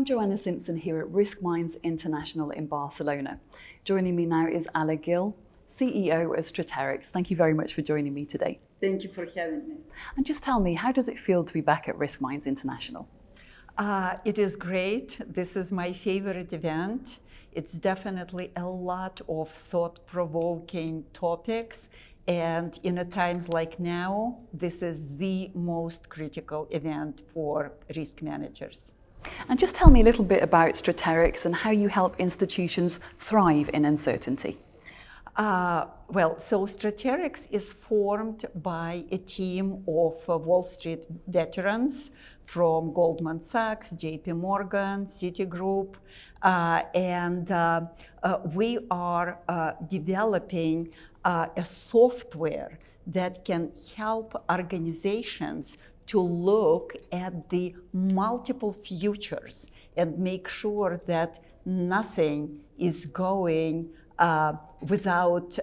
I'm Joanna Simpson here at Risk Minds International in Barcelona. Joining me now is Alla Gil, CEO of Straterix. Thank you very much for joining me today. Thank you for having me. And just tell me, how does it feel to be back at Risk Minds International? It is great. This is my favorite event. It's definitely a lot of thought-provoking topics. And in a times like now, this is the most critical event for risk managers. And just tell me a little bit about Straterix and how you help institutions thrive in uncertainty. So Straterix is formed by a team of Wall Street veterans from Goldman Sachs, JP Morgan, Citigroup, and we are developing a software that can help organizations to look at the multiple futures and make sure that nothing is going without,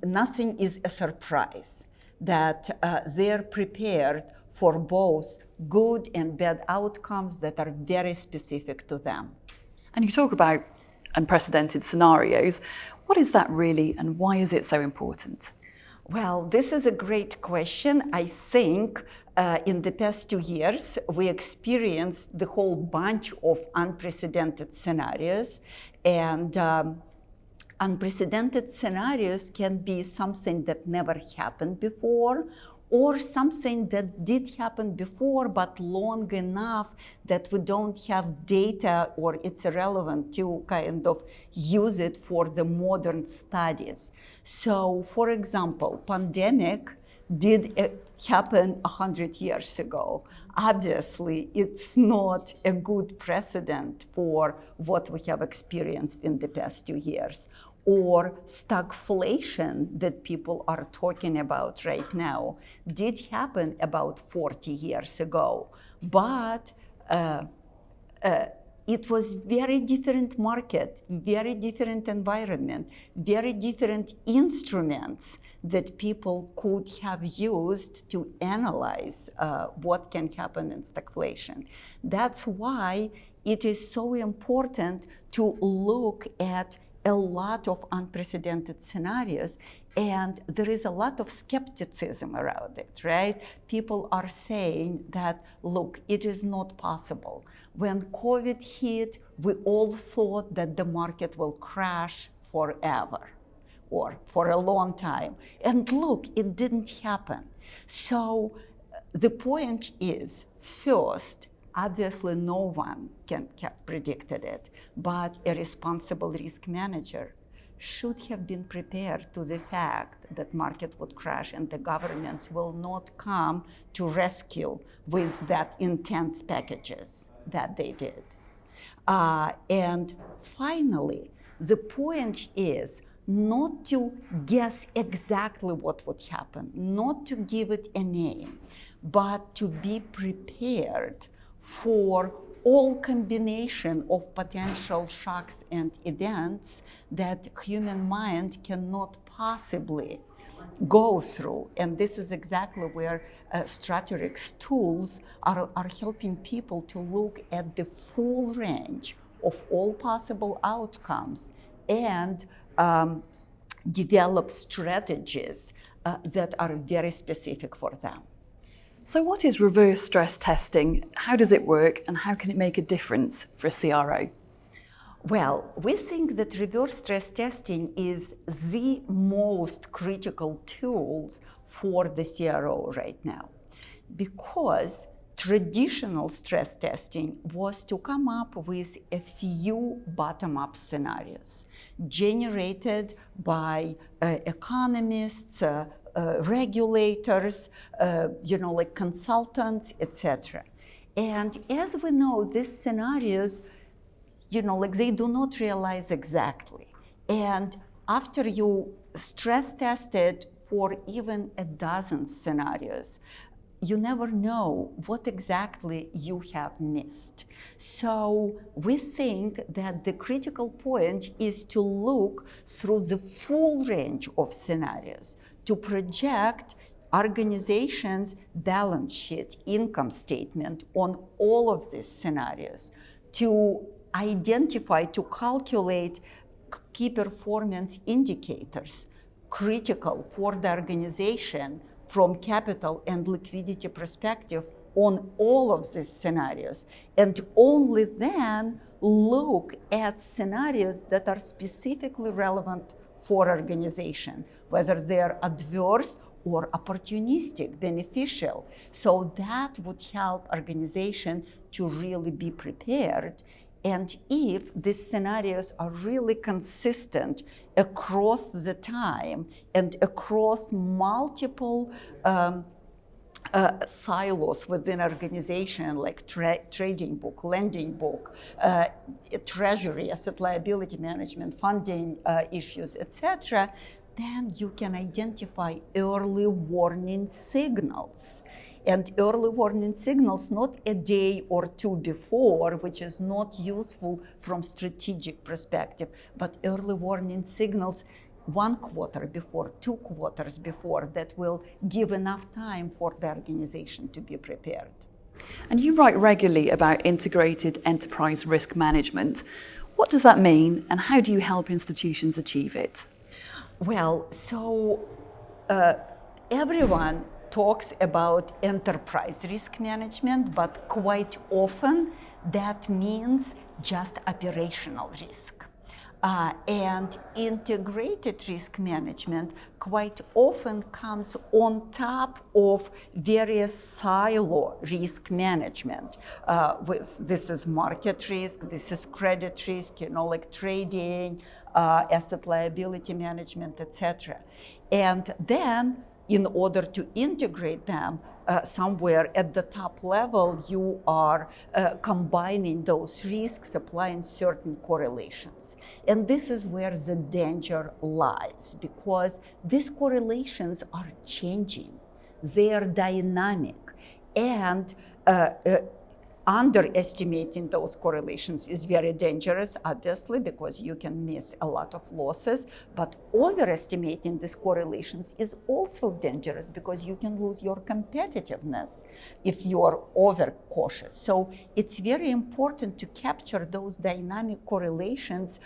nothing is a surprise, that they're prepared for both good and bad outcomes that are very specific to them. And you talk about unprecedented scenarios. What is that really, and why is it so important? Well, this is a great question. I think in the past 2 years, we experienced the whole bunch of unprecedented scenarios. And unprecedented scenarios can be something that never happened before, or something that did happen before, but long enough that we don't have data or it's irrelevant to kind of use it for the modern studies. So, for example, pandemic did happen 100 years ago. Obviously, it's not a good precedent for what we have experienced in the past 2 years. Or stagflation that people are talking about right now did happen about 40 years ago. But it was very different market, very different environment, very different instruments that people could have used to analyze what can happen in stagflation. That's why it is so important to look at a lot of unprecedented scenarios, and there is a lot of skepticism around it, right? People are saying that, look, it is not possible. When COVID hit, we all thought that the market will crash forever or for a long time. And look, it didn't happen. So the point is, first, obviously, no one can have predicted it, but a responsible risk manager should have been prepared to the fact that market would crash and the governments will not come to rescue with that intense packages that they did. And finally, the point is not to guess exactly what would happen, not to give it a name, but to be prepared for all combination of potential shocks and events that human mind cannot possibly go through. And this is exactly where Straterix tools are helping people to look at the full range of all possible outcomes and develop strategies that are very specific for them. So what is reverse stress testing? How does it work, and how can it make a difference for a CRO? Well, we think that reverse stress testing is the most critical tool for the CRO right now, because traditional stress testing was to come up with a few bottom-up scenarios generated by economists, regulators, like consultants, etc. And as we know, these scenarios, they do not realize exactly. And after you stress test it for even a dozen scenarios, you never know what exactly you have missed. So we think that the critical point is to look through the full range of scenarios, to project organizations' balance sheet, income statement on all of these scenarios, to identify, to calculate key performance indicators critical for the organization from capital and liquidity perspective on all of these scenarios, and only then look at scenarios that are specifically relevant for organization, whether they're adverse or opportunistic, beneficial. So that would help organization to really be prepared. And if these scenarios are really consistent across the time and across multiple silos within organization, like trading book, lending book, treasury, asset liability management, funding issues, etc., then you can identify early warning signals. And early warning signals, not a day or two before, which is not useful from strategic perspective, but early warning signals 1 quarter before, 2 quarters before, that will give enough time for the organization to be prepared. And you write regularly about integrated enterprise risk management. What does that mean, and how do you help institutions achieve it? Well, so everyone talks about enterprise risk management, but quite often that means just operational risk. And integrated risk management quite often comes on top of various silo risk management. This is market risk, this is credit risk, like trading, asset liability management, etc. And then, in order to integrate them, somewhere at the top level, you are combining those risks, applying certain correlations. And this is where the danger lies, because these correlations are changing. They are dynamic. And underestimating those correlations is very dangerous, obviously, because you can miss a lot of losses. But overestimating these correlations is also dangerous, because you can lose your competitiveness if you're overcautious. So it's very important to capture those dynamic correlations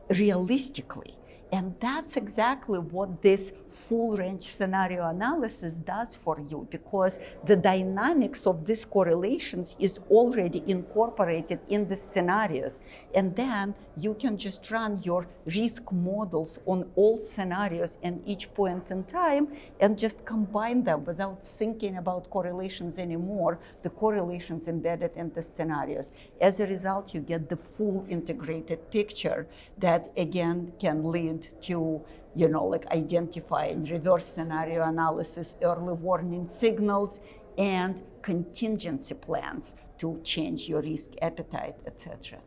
realistically. And that's exactly what this full range scenario analysis does for you, because the dynamics of these correlations is already incorporated in the scenarios. And then you can just run your risk models on all scenarios and each point in time and just combine them without thinking about correlations anymore, the correlations embedded in the scenarios. As a result, you get the full integrated picture that, again, can lead to, like identifying reverse scenario analysis, early warning signals, and contingency plans to change your risk appetite, etc.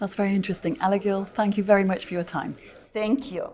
That's very interesting. Alla Gil, thank you very much for your time. Thank you.